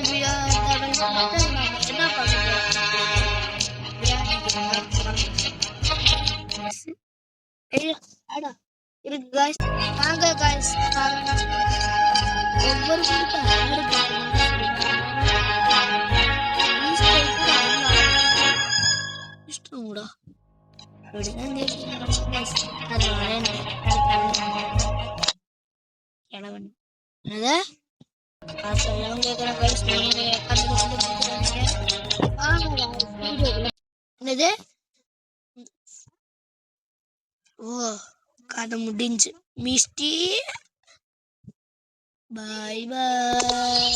ரெசிபியா என்ன பண்ணுறேன் இருக்கு காய்ஸ். வாங்க காய்ஸ், ஒவ்வொரு இஷ்டம் கூட என்னது? ஓ, கதை முடிஞ்சு. மிஸ்டி பாய் பாய்.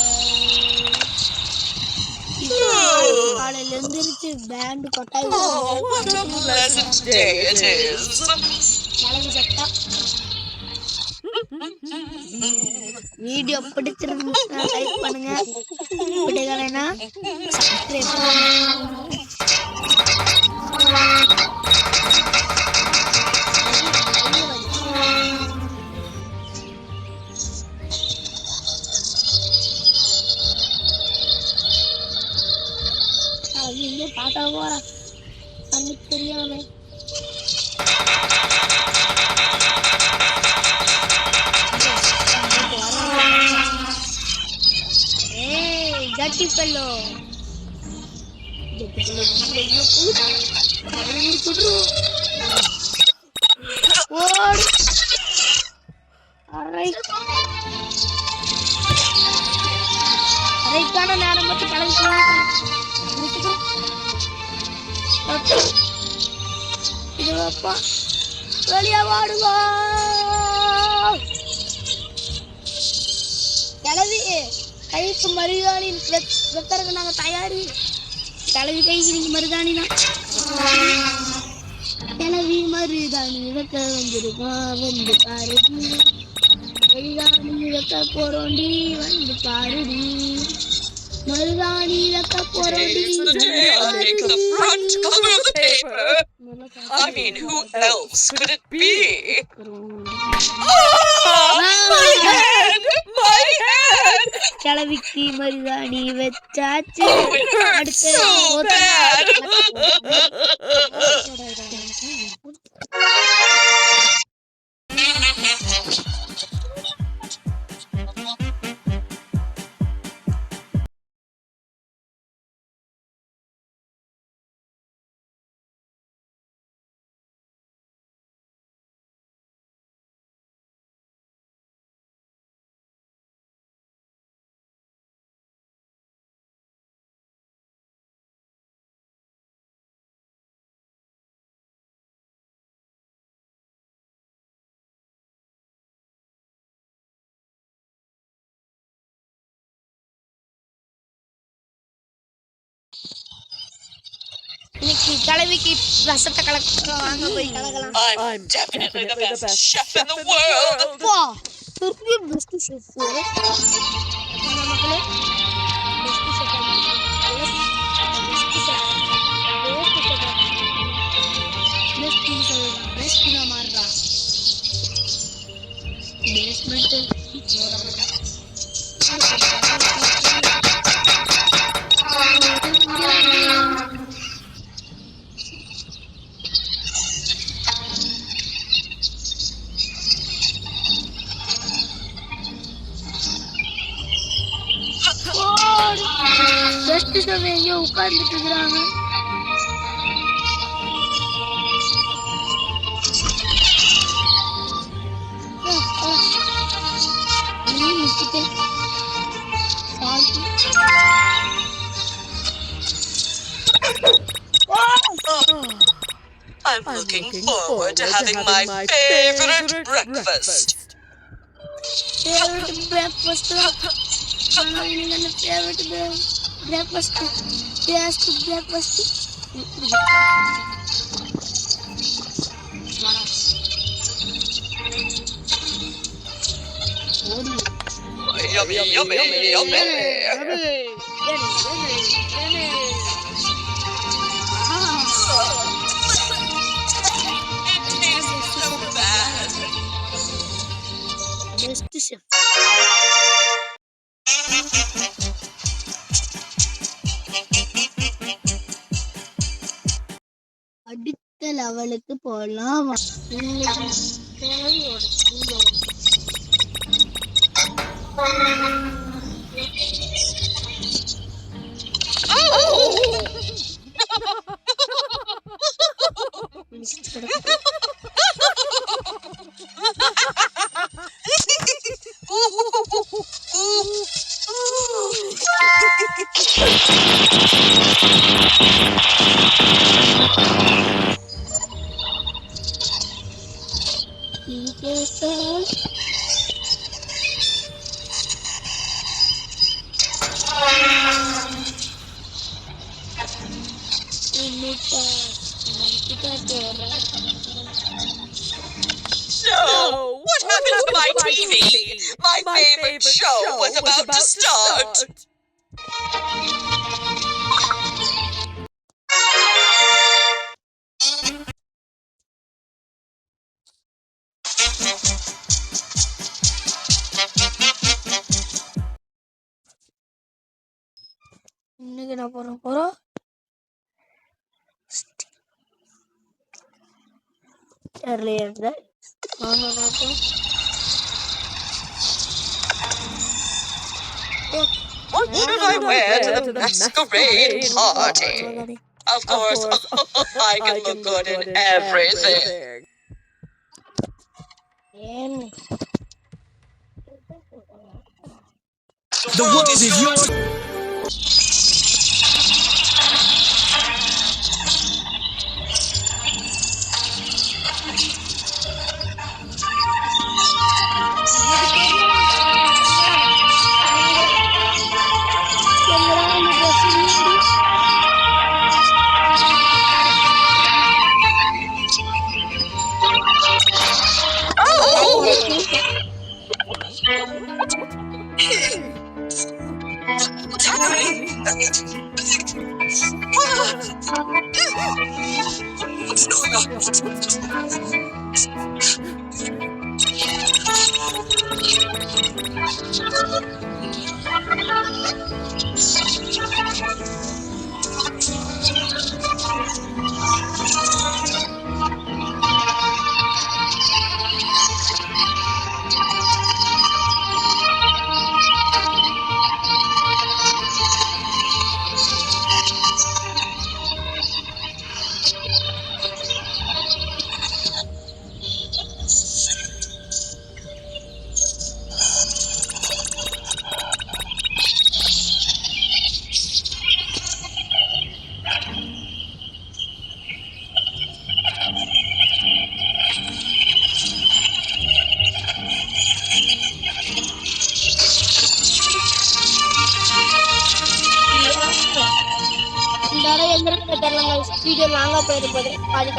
காலையில எழுந்திருச்சு பேண்ட் கொட்டாய் சட்டா. வீடியோ பிடிச்சிருந்தா லைக் பண்ணுங்க, பிடிக்கலைன்னா சப்ஸ்கிரைப் பண்ணுங்க. பாத்தா போற கண்ணுக்கு தெரியாம dirty fellow. அரைக்கான நேரம் மட்டும் கலந்துக்கலாம். இதுப்பா வெளியே வாடுவா கிளவி. கைக்கு மருதாணி வைக்கிறதுக்கு நாங்க தயாரி. கிளவி கைக்கு நீங்க மருதாணி தான். கிளவி மருதாணி வைக்க வந்துருமா, வந்து பாருடி. மருதாணி வைக்க போறோண்டி, வந்து பாருடி. மருதாணி வைக்க போறோண்டி. I mean, who else could it be? My head! My head! கிளவிக்கு மருதாணி வச்சாச்சு. It's so bad! இன்னைக்கு கிளவிக்கு ரசத்தை கலக்க வாங்க போய் கலக்கலாம். I'm definitely the best chef in the world. அப்பா பெரிய பெஸ்ட் ஷெஃப் மக்களே. பெஸ்ட் ஷெஃப் பெஸ்ட் ना मार रहा बेसमेंट பெஸ்ட் ஷெஃப் எங்க உட்கார்ந்துட்டு இருக்காங்க. I'm looking forward to having my favorite breakfast. Favorite breakfast? Favorite breakfast? Best breakfast? Yummy, yummy, yummy. Best chef. அவளுக்கு போலாம். So, what happened to my TV? My favorite show was about to start. இன்னைக்கு நான் போறோம் தெரியல. What should I wear to the masquerade party? Of course, I can look good in everything. The world is yours. What's happening? What's going on? Video லாங்கா போயிருப்பது பாதி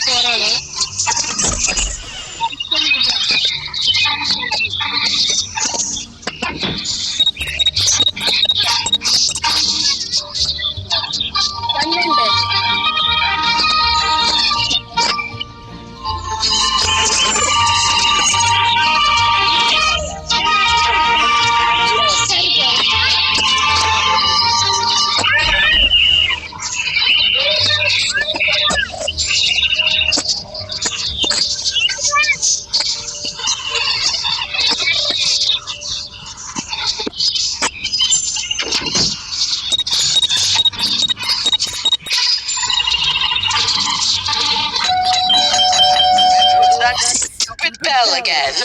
போறாங்க. That stupid bell again.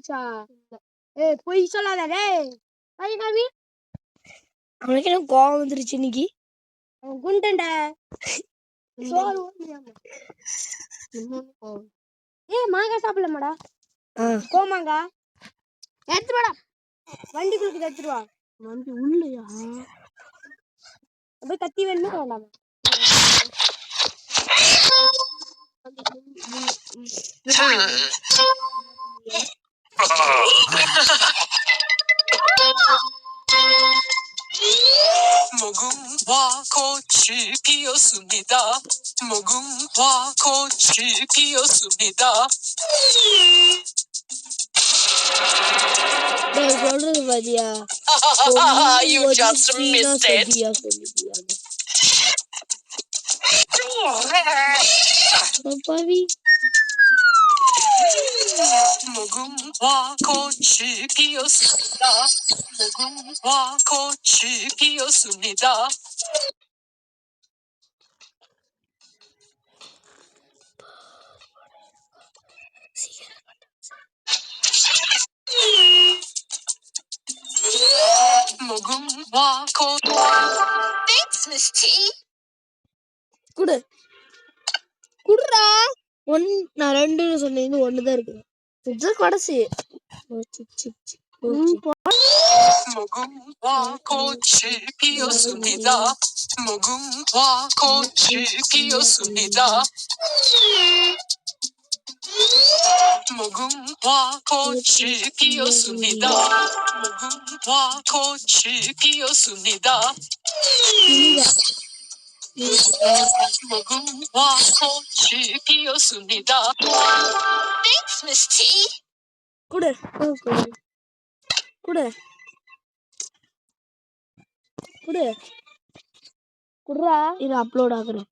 வந்துச்சா ஏய் போய் சொல்லாத டேய் கை காமி அவனுக்கு என்ன கோவம் வந்துருச்சு இன்னைக்கு அவன் குண்டன்டா சோறு ஏய் மாங்காய் சாப்பிடலாமாடா கோமாங்கா எடுத்து வாடா வண்டிக்குள்ள எடுத்துட்டு வா வண்டி உள்ளயா அப்படியே கத்தி வேணுமா வேண்டாமா 무궁화 꽃이 피었습니다. 무궁화 꽃이 피었습니다. டேய் சொல்றது பாத்தியா You just missed it. பாவி 무궁화 꽃이 피었습니다. 무궁화 꽃이 피었습니다. 무궁화 꽃. Thanks, Miss T. குடு குடுறா நான் ரெண்டுன்னு சொன்னேன் இது ஒண்ணுதான் இருக்கு இதுதான் கடைசி 무궁화 꽃이 피었습니다. 무궁화 꽃이 피었습니다. 무궁화 꽃이 피었습니다. 무궁화 꽃이 피었습니다. 무궁화 꽃이 피었습니다. Thanks, Miss T. குடு குடு குடு குடுறா இது அப்லோட் ஆகுறேன்